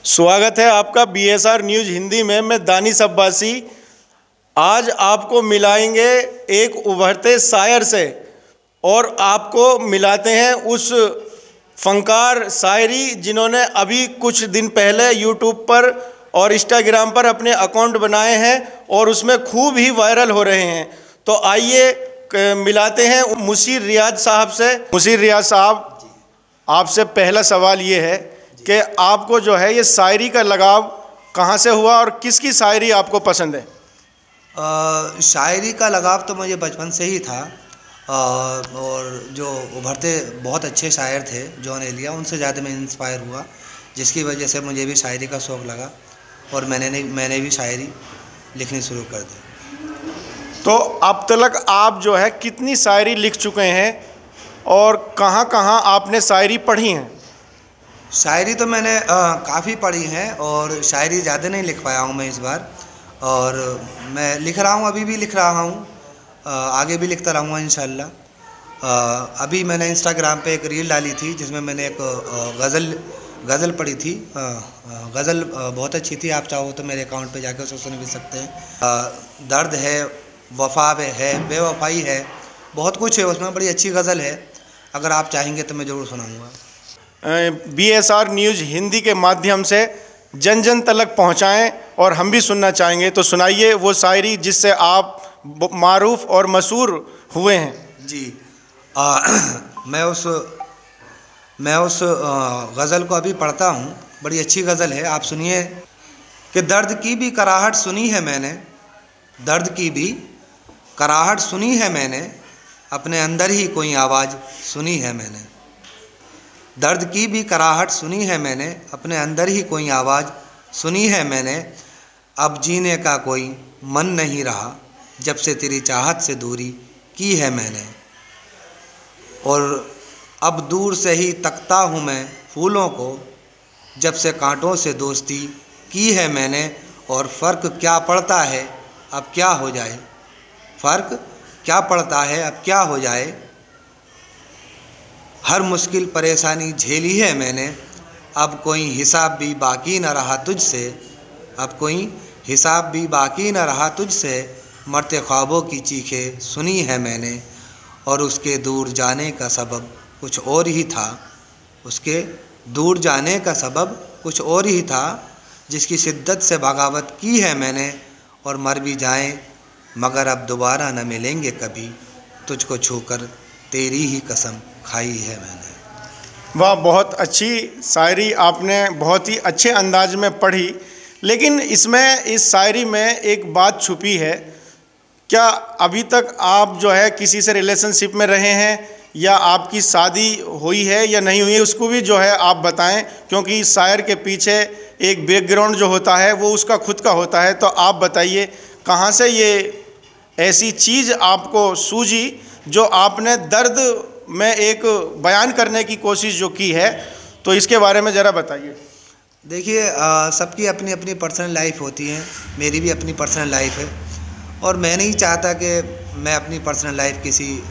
स्वागत है आपका बीएसआर न्यूज़ हिंदी में। मैं दानिश अब्बासी आज आपको मिलाएंगे एक उभरते शायर से और आपको मिलाते हैं उस फनकार शायरी जिन्होंने अभी कुछ दिन पहले यूट्यूब पर और इंस्टाग्राम पर अपने अकाउंट बनाए हैं और उसमें खूब ही वायरल हो रहे हैं। तो आइए मिलाते हैं मुशीर रियाज साहब से। मुशीर रियाज साहब, आपसे पहला सवाल ये है कि आपको जो है ये शायरी का लगाव कहाँ से हुआ और किसकी शायरी आपको पसंद है? शायरी का लगाव तो मुझे बचपन से ही था और जो उभरते बहुत अच्छे शायर थे जॉन एलिया, उनसे ज़्यादा मैं इंस्पायर हुआ, जिसकी वजह से मुझे भी शायरी का शौक़ लगा और मैंने भी शायरी लिखनी शुरू कर दी। तो अब तक आप जो है कितनी शायरी लिख चुके हैं और कहाँ कहाँ आपने शायरी पढ़ी हैं? शायरी तो मैंने काफ़ी पढ़ी है और शायरी ज़्यादा नहीं लिख पाया हूँ मैं इस बार, और मैं लिख रहा हूँ, अभी भी लिख रहा हूँ, आगे भी लिखता रहूँगा इंशाल्लाह। अभी मैंने इंस्टाग्राम पे एक रील डाली थी जिसमें मैंने एक गज़ल पढ़ी थी। गज़ल बहुत अच्छी थी, आप चाहो तो मेरे अकाउंट पे जाकर उसे सुन भी सकते हैं। दर्द है, वफा है, बेवफाई है, बहुत कुछ है उसमें, बड़ी अच्छी गज़ल है। अगर आप चाहेंगे तो मैं ज़रूर सुनाऊँगा। बीएसआर न्यूज़ हिंदी के माध्यम से जन जन तक पहुँचाएँ और हम भी सुनना चाहेंगे, तो सुनाइए वो शायरी जिससे आप मारूफ और मशहूर हुए हैं। जी, मैं उस गज़ल को अभी पढ़ता हूँ, बड़ी अच्छी गज़ल है, आप सुनिए कि दर्द की भी कराहट सुनी है मैंने, दर्द की भी कराहट सुनी है मैंने, अपने अंदर ही कोई आवाज़ सुनी है मैंने। दर्द की भी कराहट सुनी है मैंने, अपने अंदर ही कोई आवाज़ सुनी है मैंने। अब जीने का कोई मन नहीं रहा, जब से तेरी चाहत से दूरी की है मैंने। और अब दूर से ही तकता हूँ मैं फूलों को, जब से कांटों से दोस्ती की है मैंने। और फ़र्क क्या पड़ता है अब क्या हो जाए, फ़र्क क्या पड़ता है अब क्या हो जाए। हर मुश्किल परेशानी झेली है मैंने, अब कोई हिसाब भी बाकी न रहा तुझसे, अब कोई हिसाब भी बाकी न रहा तुझसे। मरते ख्वाबों की चीखें सुनी है मैंने, और उसके दूर जाने का सबब कुछ और ही था, उसके दूर जाने का सबब कुछ और ही था। जिसकी शिद्दत से बगावत की है मैंने, और मर भी जाएं मगर अब दोबारा न मिलेंगे कभी, तुझको छूकर तेरी ही कसम खाई है मैंने। वाह, बहुत अच्छी शायरी आपने बहुत ही अच्छे अंदाज में पढ़ी, लेकिन इसमें इस शायरी में एक बात छुपी है। क्या अभी तक आप जो है किसी से रिलेशनशिप में रहे हैं या आपकी शादी हुई है या नहीं हुई है, उसको भी जो है आप बताएं, क्योंकि शायर के पीछे एक बैकग्राउंड जो होता है वो उसका खुद का होता है। तो आप बताइए कहाँ से ये ऐसी चीज़ आपको सूझी जो आपने दर्द में एक बयान करने की कोशिश जो की है, तो इसके बारे में ज़रा बताइए। देखिए, सबकी अपनी अपनी पर्सनल लाइफ होती है, मेरी भी अपनी पर्सनल लाइफ है, और मैं नहीं चाहता कि मैं अपनी पर्सनल लाइफ किसी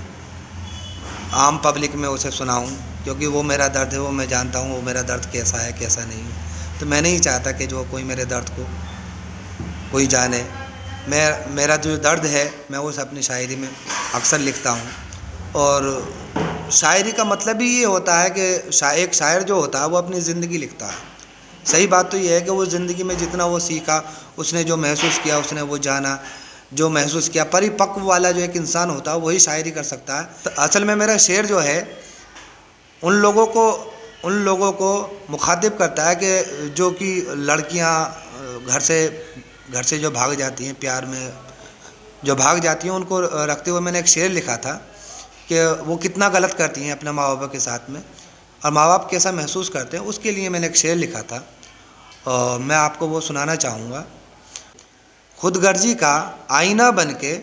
आम पब्लिक में उसे सुनाऊं, क्योंकि वो मेरा दर्द है, वो मैं जानता हूं वो मेरा दर्द कैसा है कैसा नहीं है। तो मैं नहीं चाहता कि जो कोई मेरे दर्द को कोई जाने। मेरा जो दर्द है मैं उस अपनी शायरी में अक्सर लिखता हूं। और शायरी का मतलब ही ये होता है कि एक शायर जो होता है वो अपनी ज़िंदगी लिखता है। सही बात तो ये है कि वो ज़िंदगी में जितना वो सीखा, उसने जो महसूस किया, उसने वो जाना, जो महसूस किया, परिपक्व वाला जो एक इंसान होता है वही शायरी कर सकता है। तो असल में मेरा शेर जो है उन लोगों को मुखातिब करता है कि जो कि लड़कियां घर से जो भाग जाती हैं, प्यार में जो भाग जाती हैं, उनको रखते हुए मैंने एक शेर लिखा था कि वो कितना गलत करती हैं अपने माँ बाप के साथ में, और माँ बाप कैसा महसूस करते हैं, उसके लिए मैंने एक शेर लिखा था और मैं आपको वो सुनाना चाहूँगा। खुदगर्जी का आईना बनके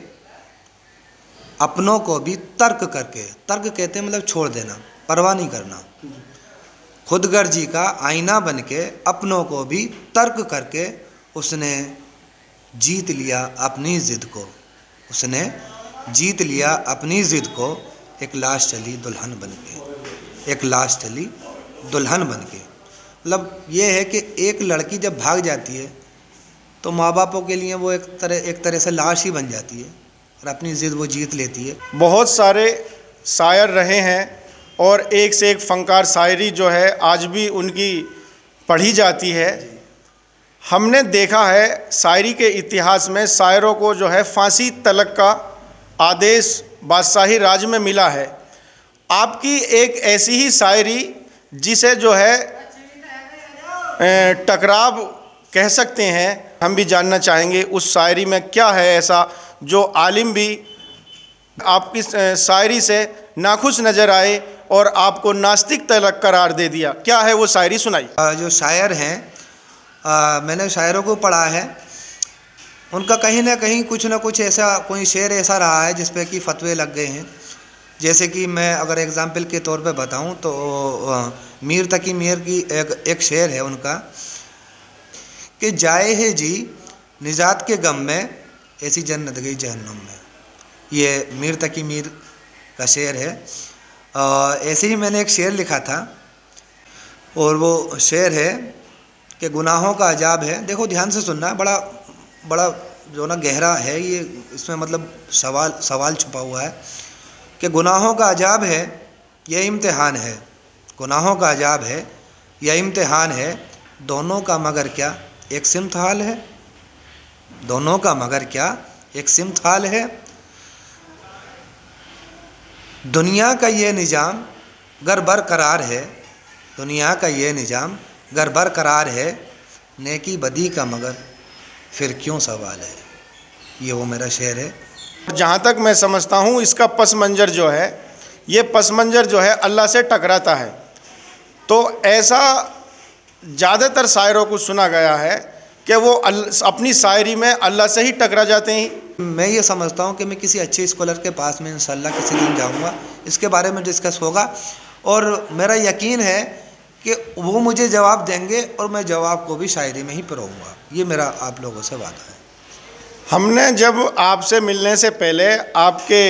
अपनों को भी तर्क करके, तर्क कहते हैं मतलब छोड़ देना, परवाह नहीं करना। खुदगर्जी का आईना बनके अपनों को भी तर्क करके उसने जीत लिया अपनी ज़िद को, उसने जीत लिया अपनी ज़िद को। एक लाश चली दुल्हन बनके, एक लाश चली दुल्हन बनके। मतलब ये है कि एक लड़की जब भाग जाती है तो माँ बापों के लिए वो एक तरह से लाश ही बन जाती है और अपनी ज़िद वो जीत लेती है। बहुत सारे शायर रहे हैं और एक से एक फनकार शायरी जो है आज भी उनकी पढ़ी जाती है। हमने देखा है शायरी के इतिहास में शायरों को जो है फांसी तलक का आदेश बादशाही राज में मिला है। आपकी एक ऐसी ही शायरी जिसे जो है टकराव कह सकते हैं, हम भी जानना चाहेंगे उस शायरी में क्या है ऐसा जो आलिम भी आपकी शायरी से नाखुश नज़र आए और आपको नास्तिक तलक करार दे दिया। क्या है वो शायरी, सुनाई। जो शायर हैं, मैंने शायरों को पढ़ा है, उनका कहीं ना कहीं कुछ ना कुछ ऐसा कोई शेर ऐसा रहा है जिस पे कि फतवे लग गए हैं। जैसे कि मैं अगर एग्ज़ाम्पल के तौर पे बताऊं तो मीर तकी मीर की एक शेर है उनका कि जाए है जी निजात के गम में ऐसी जन्नत गई जहन्नुम में। ये मीर तकी मीर का शेर है। ऐसे ही मैंने एक शेर लिखा था और वो शेर है कि गुनाहों का अजाब है। देखो ध्यान से सुनना, बड़ा जो ना गहरा है ये, इसमें मतलब सवाल छुपा हुआ है कि गुनाहों का अजाब है यह इम्तिहान है, गुनाहों का अजाब है यह इम्तिहान है, दोनों का मगर क्या एक सिमत हाल है, दोनों का मगर क्या एक सिमत हाल है। दुनिया का ये निज़ाम गर बरकरार है, दुनिया का ये निज़ाम गर बरकरार है, नेकी बदी का मगर फिर क्यों सवाल है। ये वो मेरा शेर है। जहाँ तक मैं समझता हूँ इसका पस मंज़र जो है, ये पस मंज़र जो है अल्लाह से टकराता है। तो ऐसा ज़्यादातर शायरों को सुना गया है कि वो अपनी शायरी में अल्लाह से ही टकरा जाते हैं। मैं ये समझता हूँ कि मैं किसी अच्छे स्कॉलर के पास में इंशाल्लाह किसी दिन जाऊँगा, इसके बारे में डिस्कस होगा और मेरा यकीन है कि वो मुझे जवाब देंगे और मैं जवाब को भी शायरी में ही परोऊँगा। ये मेरा आप लोगों से वादा है। हमने जब आपसे मिलने से पहले आपके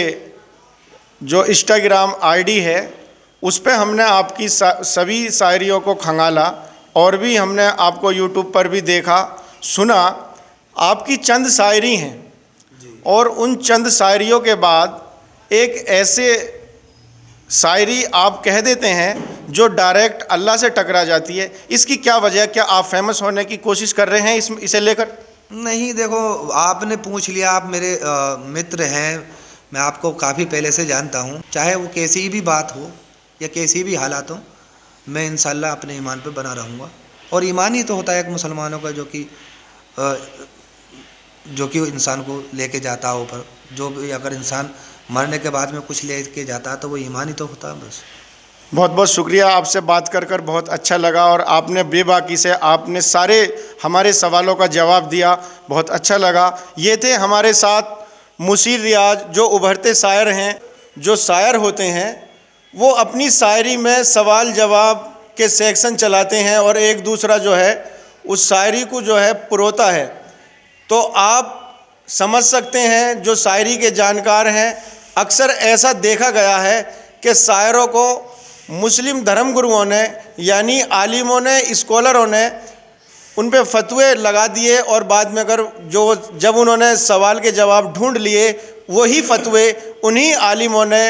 जो इंस्टाग्राम आईडी है उस पे हमने आपकी सभी शायरियों को खंगाला और भी हमने आपको यूट्यूब पर भी देखा सुना। आपकी चंद शायरी हैं और उन चंद शायरियों के बाद एक ऐसे शायरी आप कह देते हैं जो डायरेक्ट अल्लाह से टकरा जाती है। इसकी क्या वजह है? क्या आप फेमस होने की कोशिश कर रहे हैं इसे लेकर? नहीं, देखो आपने पूछ लिया, आप मेरे मित्र हैं, मैं आपको काफ़ी पहले से जानता हूँ। चाहे वो कैसी भी बात हो या कैसी भी हालात हो, मैं इंशाल्लाह अपने ईमान पे बना रहूँगा। और ईमान ही तो होता है एक मुसलमानों का जो कि इंसान को लेके जाता है ऊपर। जो भी अगर इंसान मरने के बाद में कुछ लेके जाता है तो वो ईमान ही तो होता है बस। बहुत बहुत शुक्रिया, आपसे बात कर बहुत अच्छा लगा और आपने बेबाकी से आपने सारे हमारे सवालों का जवाब दिया, बहुत अच्छा लगा। ये थे हमारे साथ मुशीर रियाज जो उभरते शायर हैं। जो शायर होते हैं वो अपनी शायरी में सवाल जवाब के सेक्शन चलाते हैं और एक दूसरा जो है उस शायरी को जो है पुरोता है। तो आप समझ सकते हैं जो शायरी के जानकार हैं, अक्सर ऐसा देखा गया है कि शायरों को मुस्लिम धर्मगुरुओं ने यानी आलिमों ने, स्कॉलरों ने उन पे फतवे लगा दिए और बाद में अगर जब उन्होंने सवाल के जवाब ढूंढ लिए वही फतवे उन्हीं आलिमों ने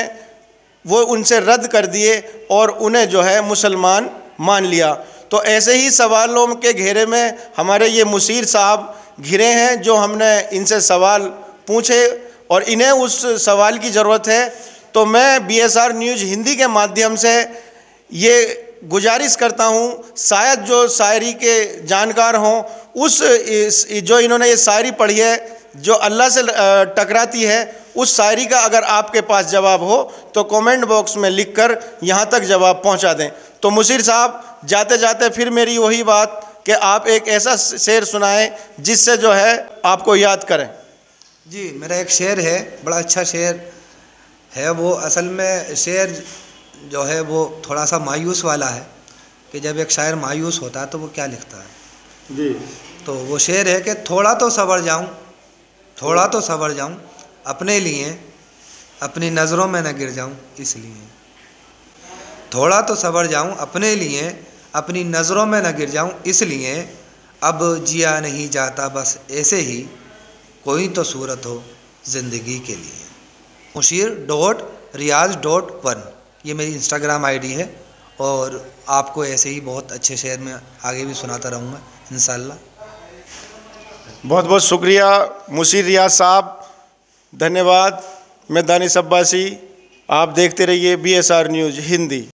वो उनसे रद्द कर दिए और उन्हें जो है मुसलमान मान लिया। तो ऐसे ही सवालों के घेरे में हमारे ये मुशीर साहब घिरे हैं जो हमने इनसे सवाल पूछे और इन्हें उस सवाल की ज़रूरत है। तो मैं BSR न्यूज़ हिंदी के माध्यम से ये गुजारिश करता हूँ, शायद जो शायरी के जानकार हों जो इन्होंने ये शायरी पढ़ी है जो अल्लाह से टकराती है, उस शायरी का अगर आपके पास जवाब हो तो कमेंट बॉक्स में लिखकर यहाँ तक जवाब पहुँचा दें। तो मुशीर साहब जाते जाते फिर मेरी वही बात कि आप एक ऐसा शेर सुनाएं जिससे जो है आपको याद करें। जी, मेरा एक शेर है, बड़ा अच्छा शेर है वो। असल में शेर जो है वो थोड़ा सा मायूस वाला है कि जब एक शायर मायूस होता है तो वो क्या लिखता है जी। तो वो शेर है कि थोड़ा तो सबर जाऊं, थोड़ा तो सबर जाऊं, अपने लिए अपनी नज़रों में न गिर जाऊं इसलिए। थोड़ा तो सबर जाऊं, अपने लिए अपनी नज़रों में न गिर जाऊं, इसलिए अब जिया नहीं जाता बस ऐसे ही, कोई तो सूरत हो ज़िंदगी के लिए। mushir.riyaz.1 ये मेरी इंस्टाग्राम आईडी है, और आपको ऐसे ही बहुत अच्छे शेर में आगे भी सुनाता रहूँगा इंशाल्लाह। बहुत बहुत शुक्रिया मुशीर रियाज साहब, धन्यवाद। मैं दानिश अब्बासी, आप देखते रहिए BSR न्यूज़ हिंदी।